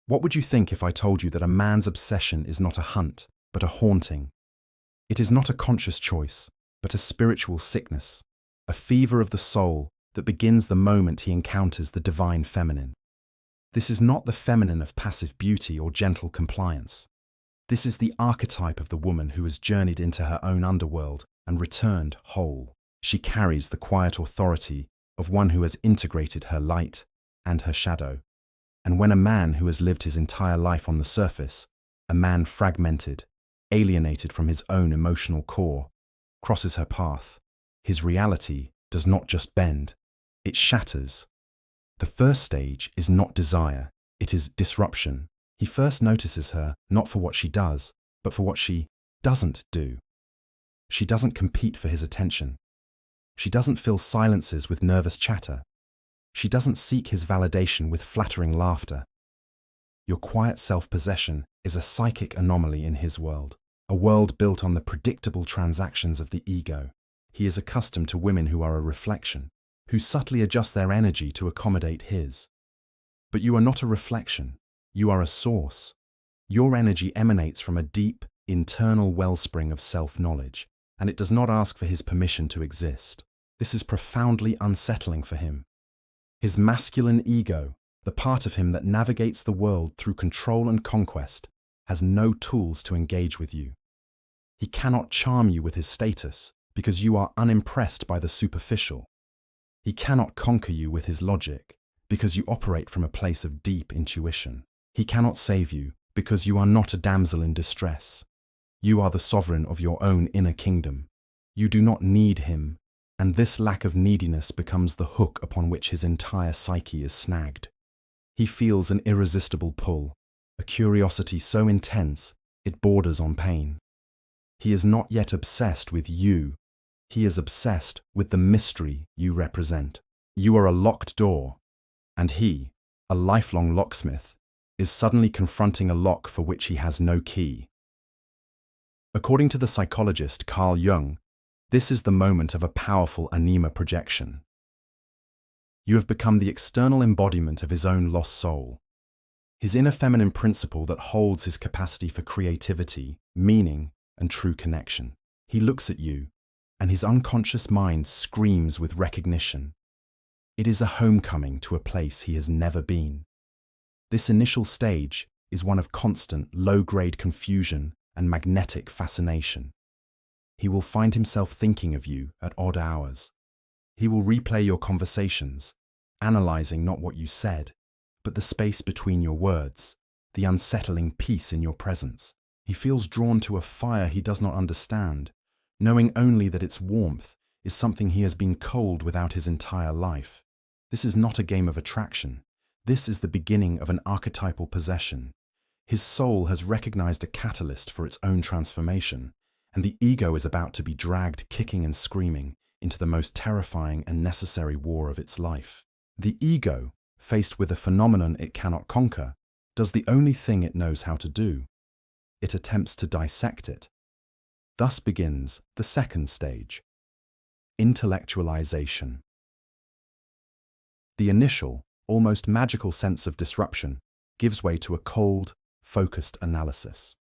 What would you think if I told you that a man's obsession is not a hunt, but a haunting? It is not a conscious choice, but a spiritual sickness, a fever of the soul that begins the moment he encounters the divine feminine. This is not the feminine of passive beauty or gentle compliance. This is the archetype of the woman who has journeyed into her own underworld and returned whole. She carries the quiet authority of one who has integrated her light and her shadow. And when a man who has lived his entire life on the surface, a man fragmented, alienated from his own emotional core, crosses her path, his reality does not just bend, it shatters. The first stage is not desire, it is disruption. He first notices her not for what she does, but for what she doesn't do. She doesn't compete for his attention. She doesn't fill silences with nervous chatter. She doesn't seek his validation with flattering laughter. Your quiet self-possession is a psychic anomaly in his world, a world built on the predictable transactions of the ego. He is accustomed to women who are a reflection, who subtly adjust their energy to accommodate his. But you are not a reflection, you are a source. Your energy emanates from a deep, internal wellspring of self-knowledge, and it does not ask for his permission to exist. This is profoundly unsettling for him. His masculine ego, the part of him that navigates the world through control and conquest, has no tools to engage with you. He cannot charm you with his status because you are unimpressed by the superficial. He cannot conquer you with his logic because you operate from a place of deep intuition. He cannot save you because you are not a damsel in distress. You are the sovereign of your own inner kingdom. You do not need him, and this lack of neediness becomes the hook upon which his entire psyche is snagged. He feels an irresistible pull, a curiosity so intense it borders on pain. He is not yet obsessed with you. He is obsessed with the mystery you represent. You are a locked door, and he, a lifelong locksmith, is suddenly confronting a lock for which he has no key. According to the psychologist CarlJung, this is the moment of a powerful Anima projection. You have become the external embodiment of his own lost soul, his inner feminine principle that holds his capacity for creativity, meaning, and true connection. He looks at you, and his unconscious mind screams with recognition. It is a homecoming to a place he has never been. This initial stage is one of constant, low-grade confusion and magnetic fascination. He will find himself thinking of you at odd hours. He will replay your conversations, analyzing not what you said, but the space between your words, the unsettling peace in your presence. He feels drawn to a fire he does not understand, knowing only that its warmth is something he has been cold without his entire life. This is not a game of attraction. This is the beginning of an archetypal possession. His soul has recognized a catalyst for its own transformation, and the ego is about to be dragged kicking and screaming into the most terrifying and necessary war of its life. The ego, faced with a phenomenon it cannot conquer, does the only thing it knows how to do. It attempts to dissect it. Thus begins the second stage, intellectualization. The initial, almost magical sense of disruption gives way to a cold, focused analysis.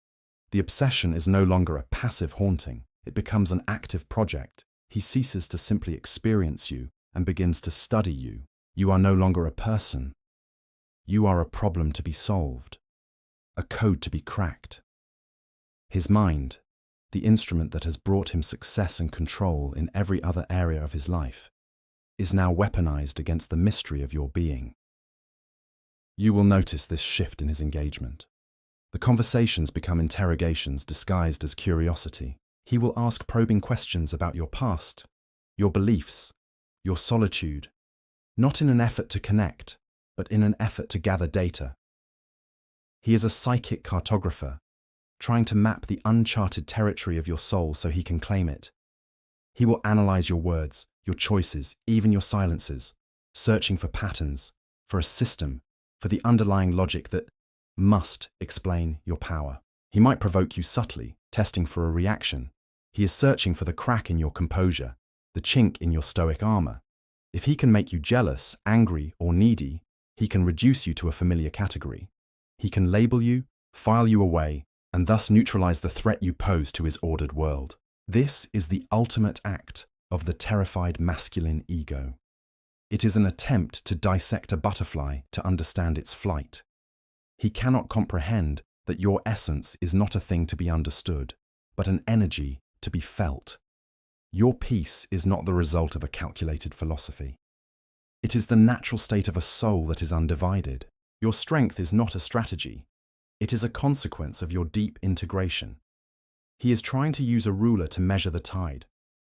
The obsession is no longer a passive haunting, it becomes an active project. He ceases to simply experience you and begins to study you. You are no longer a person. You are a problem to be solved, a code to be cracked. His mind, the instrument that has brought him success and control in every other area of his life, is now weaponized against the mystery of your being. You will notice this shift in his engagement. The conversations become interrogations disguised as curiosity. He will ask probing questions about your past, your beliefs, your solitude, not in an effort to connect, but in an effort to gather data. He is a psychic cartographer, trying to map the uncharted territory of your soul so he can claim it. He will analyze your words, your choices, even your silences, searching for patterns, for a system, for the underlying logic that must explain your power. He might provoke you subtly, testing for a reaction. He is searching for the crack in your composure, the chink in your stoic armor. If he can make you jealous, angry, or needy, he can reduce you to a familiar category. He can label you, file you away, and thus neutralize the threat you pose to his ordered world. This is the ultimate act of the terrified masculine ego. It is an attempt to dissect a butterfly to understand its flight. He cannot comprehend that your essence is not a thing to be understood, but an energy to be felt. Your peace is not the result of a calculated philosophy. It is the natural state of a soul that is undivided. Your strength is not a strategy. It is a consequence of your deep integration. He is trying to use a ruler to measure the tide.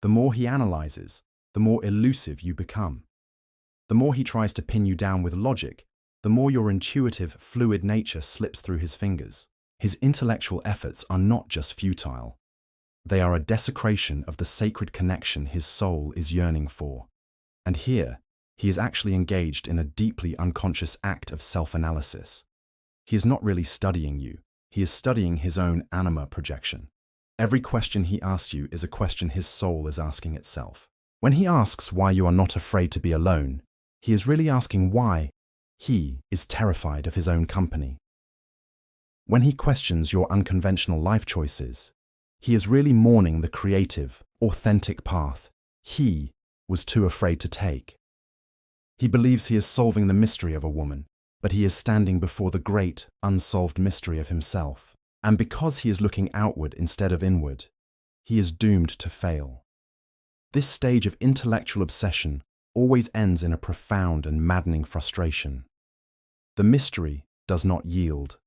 The more he analyzes, the more elusive you become. The more he tries to pin you down with logic, the more your intuitive, fluid nature slips through his fingers. His intellectual efforts are not just futile. They are a desecration of the sacred connection his soul is yearning for. And here, he is actually engaged in a deeply unconscious act of self-analysis. He is not really studying you. He is studying his own anima projection. Every question he asks you is a question his soul is asking itself. When he asks why you are not afraid to be alone, he is really asking why he is terrified of his own company. When he questions your unconventional life choices, he is really mourning the creative, authentic path he was too afraid to take. He believes he is solving the mystery of a woman, but he is standing before the great, unsolved mystery of himself. And because he is looking outward instead of inward, he is doomed to fail. This stage of intellectual obsession always ends in a profound and maddening frustration. The mystery does not yield.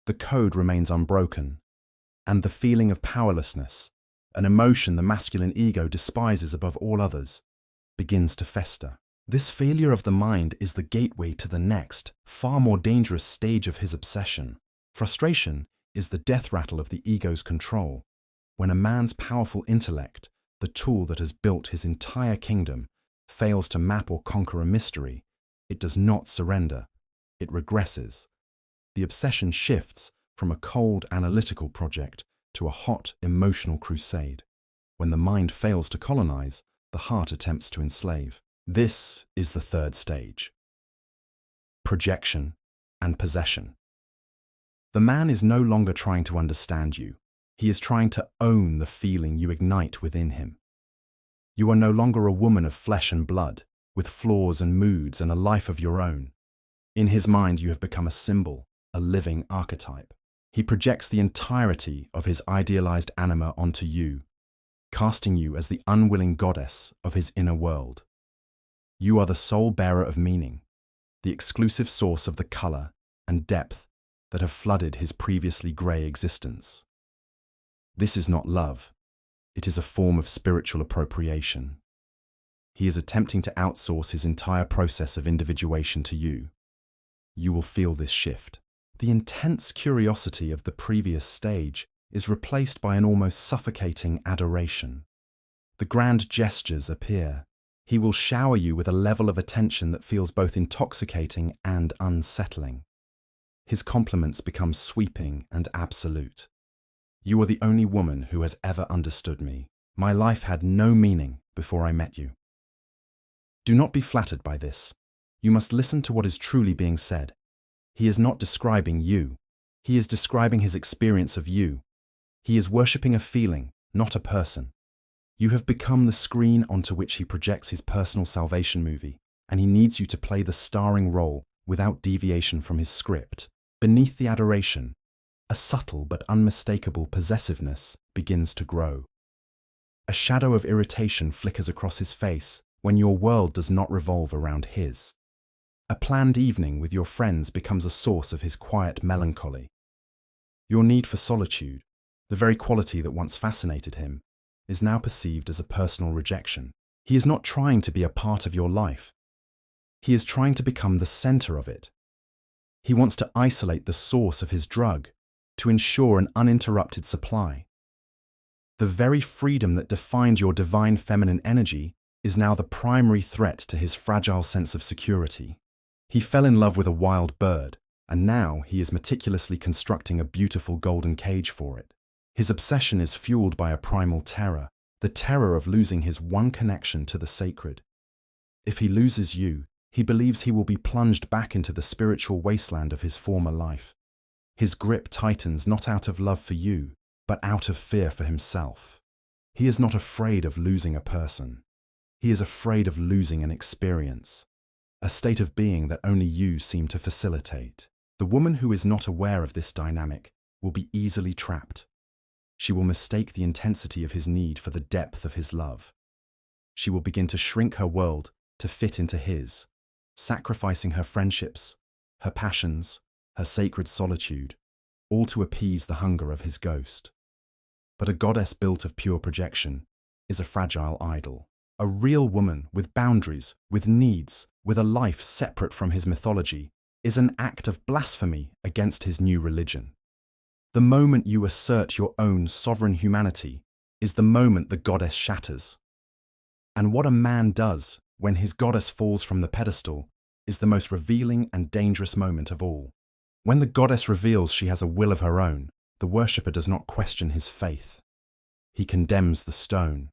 The code remains unbroken, and the feeling of powerlessness, an emotion the masculine ego despises above all others, begins to fester. This failure of the mind is the gateway to the next, far more dangerous stage of his obsession. Frustration is the death rattle of the ego's control. When a man's powerful intellect, the tool that has built his entire kingdom, fails to map or conquer a mystery, it does not surrender. It regresses. The obsession shifts from a cold analytical project to a hot emotional crusade. When the mind fails to colonize, the heart attempts to enslave. This is the third stage. Projection and possession. The man is no longer trying to understand you. He is trying to own the feeling you ignite within him. You are no longer a woman of flesh and blood, with flaws and moods and a life of your own. In his mind, you have become a symbol, a living archetype. He projects the entirety of his idealized anima onto you, casting you as the unwilling goddess of his inner world. You are the sole bearer of meaning, the exclusive source of the color and depth that have flooded his previously gray existence. This is not love. It is a form of spiritual appropriation. He is attempting to outsource his entire process of individuation to you. You will feel this shift. The intense curiosity of the previous stage is replaced by an almost suffocating adoration. The grand gestures appear. He will shower you with a level of attention that feels both intoxicating and unsettling. His compliments become sweeping and absolute. You are the only woman who has ever understood me. My life had no meaning before I met you. Do not be flattered by this. You must listen to what is truly being said. He is not describing you. He is describing his experience of you. He is worshipping a feeling, not a person. You have become the screen onto which he projects his personal salvation movie, and he needs you to play the starring role without deviation from his script. Beneath the adoration, a subtle but unmistakable possessiveness begins to grow. A shadow of irritation flickers across his face when your world does not revolve around his. A planned evening with your friends becomes a source of his quiet melancholy. Your need for solitude, the very quality that once fascinated him, is now perceived as a personal rejection. He is not trying to be a part of your life. He is trying to become the center of it. He wants to isolate the source of his drug, to ensure an uninterrupted supply. The very freedom that defined your divine feminine energy is now the primary threat to his fragile sense of security. He fell in love with a wild bird, and now he is meticulously constructing a beautiful golden cage for it. His obsession is fueled by a primal terror, the terror of losing his one connection to the sacred. If he loses you, he believes he will be plunged back into the spiritual wasteland of his former life. His grip tightens not out of love for you, but out of fear for himself. He is not afraid of losing a person. He is afraid of losing an experience, a state of being that only you seem to facilitate. The woman who is not aware of this dynamic will be easily trapped. She will mistake the intensity of his need for the depth of his love. She will begin to shrink her world to fit into his, sacrificing her friendships, her passions, her sacred solitude, all to appease the hunger of his ghost. But a goddess built of pure projection is a fragile idol. A real woman with boundaries, with needs, with a life separate from his mythology, is an act of blasphemy against his new religion. The moment you assert your own sovereign humanity is the moment the goddess shatters. And what a man does when his goddess falls from the pedestal is the most revealing and dangerous moment of all. When the goddess reveals she has a will of her own, the worshipper does not question his faith. He condemns the stone.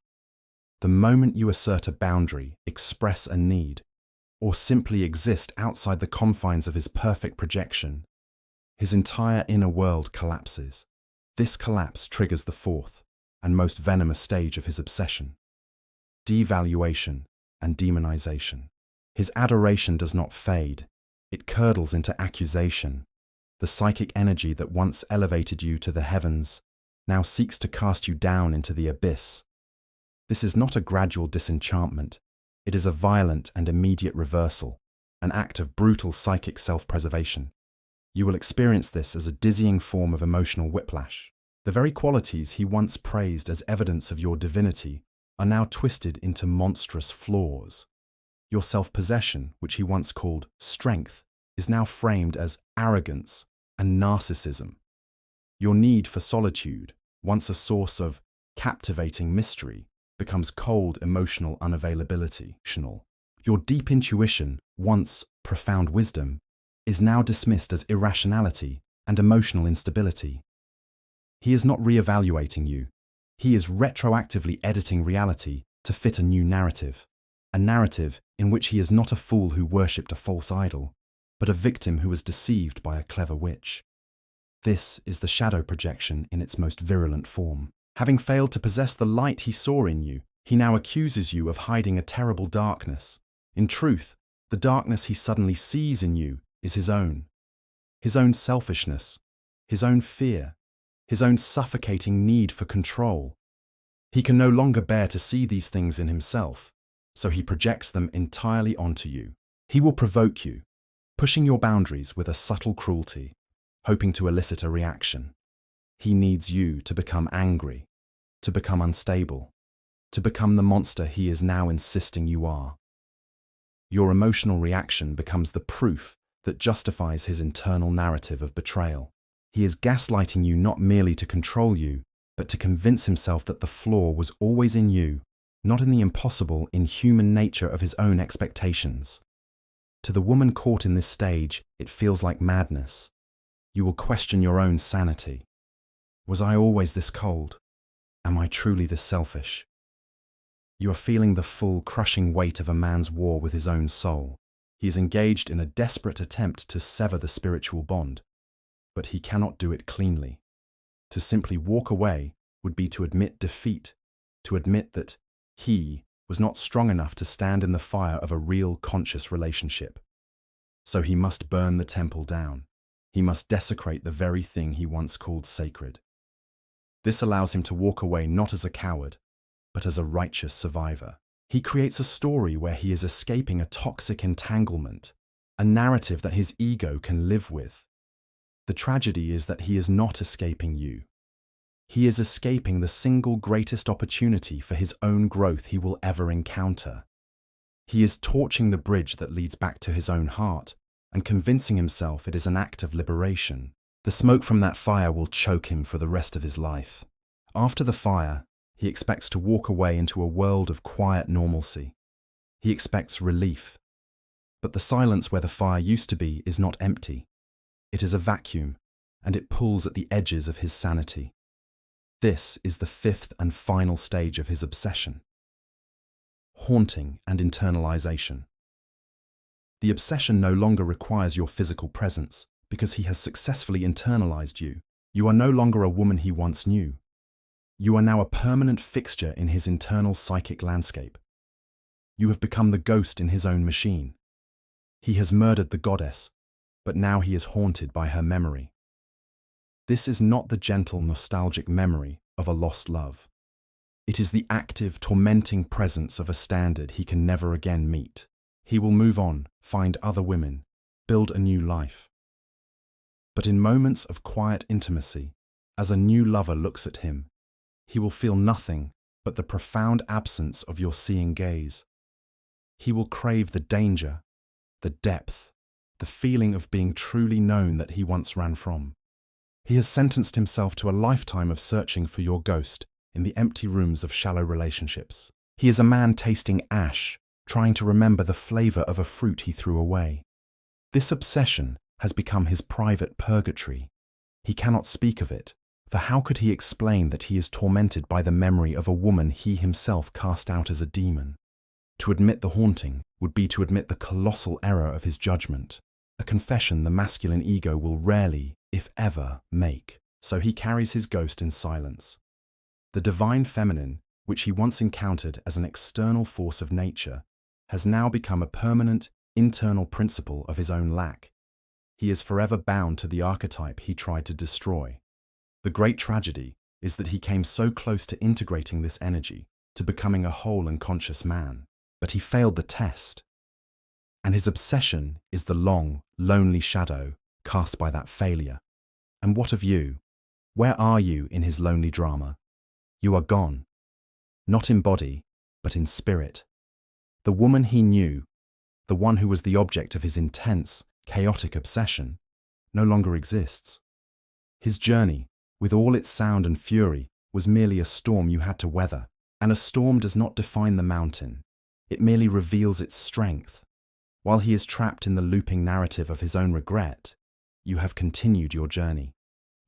The moment you assert a boundary, express a need, or simply exist outside the confines of his perfect projection, his entire inner world collapses. This collapse triggers the fourth and most venomous stage of his obsession: devaluation and demonization. His adoration does not fade. It curdles into accusation. The psychic energy that once elevated you to the heavens now seeks to cast you down into the abyss. This is not a gradual disenchantment. It is a violent and immediate reversal, an act of brutal psychic self-preservation. You will experience this as a dizzying form of emotional whiplash. The very qualities he once praised as evidence of your divinity are now twisted into monstrous flaws. Your self-possession, which he once called strength, is now framed as arrogance and narcissism. Your need for solitude, once a source of captivating mystery, becomes cold emotional unavailability. Your deep intuition, once profound wisdom, is now dismissed as irrationality and emotional instability. He is not re-evaluating you. He is retroactively editing reality to fit a new narrative, a narrative in which he is not a fool who worshipped a false idol, but a victim who was deceived by a clever witch. This is the shadow projection in its most virulent form. Having failed to possess the light he saw in you, he now accuses you of hiding a terrible darkness. In truth, the darkness he suddenly sees in you is his own selfishness, his own fear, his own suffocating need for control. He can no longer bear to see these things in himself, so he projects them entirely onto you. He will provoke you, pushing your boundaries with a subtle cruelty, hoping to elicit a reaction. He needs you to become angry, to become unstable, to become the monster he is now insisting you are. Your emotional reaction becomes the proof that justifies his internal narrative of betrayal. He is gaslighting you not merely to control you, but to convince himself that the flaw was always in you, not in the impossible, inhuman nature of his own expectations. To the woman caught in this stage, it feels like madness. You will question your own sanity. Was I always this cold? Am I truly this selfish? You are feeling the full, crushing weight of a man's war with his own soul. He is engaged in a desperate attempt to sever the spiritual bond, but he cannot do it cleanly. To simply walk away would be to admit defeat, to admit that he was not strong enough to stand in the fire of a real conscious relationship. So he must burn the temple down. He must desecrate the very thing he once called sacred. This allows him to walk away not as a coward, but as a righteous survivor. He creates a story where he is escaping a toxic entanglement, a narrative that his ego can live with. The tragedy is that he is not escaping you. He is escaping the single greatest opportunity for his own growth he will ever encounter. He is torching the bridge that leads back to his own heart and convincing himself it is an act of liberation. The smoke from that fire will choke him for the rest of his life. After the fire, he expects to walk away into a world of quiet normalcy. He expects relief. But the silence where the fire used to be is not empty. It is a vacuum, and it pulls at the edges of his sanity. This is the fifth and final stage of his obsession: haunting and internalization. The obsession no longer requires your physical presence, because he has successfully internalized you. You are no longer a woman he once knew. You are now a permanent fixture in his internal psychic landscape. You have become the ghost in his own machine. He has murdered the goddess, but now he is haunted by her memory. This is not the gentle, nostalgic memory of a lost love. It is the active, tormenting presence of a standard he can never again meet. He will move on, find other women, build a new life. But in moments of quiet intimacy, as a new lover looks at him, he will feel nothing but the profound absence of your seeing gaze. He will crave the danger, the depth, the feeling of being truly known that he once ran from. He has sentenced himself to a lifetime of searching for your ghost in the empty rooms of shallow relationships. He is a man tasting ash, trying to remember the flavor of a fruit he threw away. This obsession has become his private purgatory. He cannot speak of it, for how could he explain that he is tormented by the memory of a woman he himself cast out as a demon? To admit the haunting would be to admit the colossal error of his judgment, a confession the masculine ego will rarely, if ever, make. So he carries his ghost in silence. The divine feminine, which he once encountered as an external force of nature, has now become a permanent, internal principle of his own lack. He is forever bound to the archetype he tried to destroy. The great tragedy is that he came so close to integrating this energy, to becoming a whole and conscious man, but he failed the test. And his obsession is the long, lonely shadow cast by that failure. And what of you? Where are you in his lonely drama? You are gone. Not in body, but in spirit. The woman he knew, the one who was the object of his intense, chaotic obsession, no longer exists. His journey, with all its sound and fury, was merely a storm you had to weather. And a storm does not define the mountain. It merely reveals its strength. While he is trapped in the looping narrative of his own regret, you have continued your journey.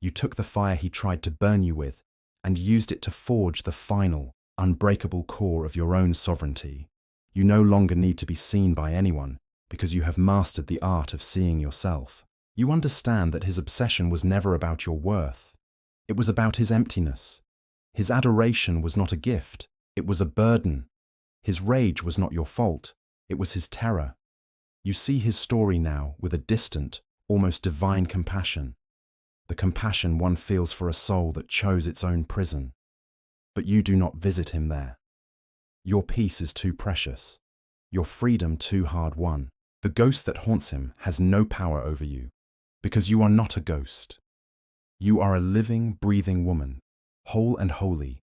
You took the fire he tried to burn you with and used it to forge the final, unbreakable core of your own sovereignty. You no longer need to be seen by anyone because you have mastered the art of seeing yourself. You understand that his obsession was never about your worth. It was about his emptiness. His adoration was not a gift, it was a burden. His rage was not your fault, it was his terror. You see his story now with a distant, almost divine compassion. The compassion one feels for a soul that chose its own prison. But you do not visit him there. Your peace is too precious, your freedom too hard won. The ghost that haunts him has no power over you, because you are not a ghost. You are a living, breathing woman, whole and holy,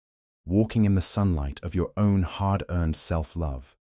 walking in the sunlight of your own hard-earned self-love.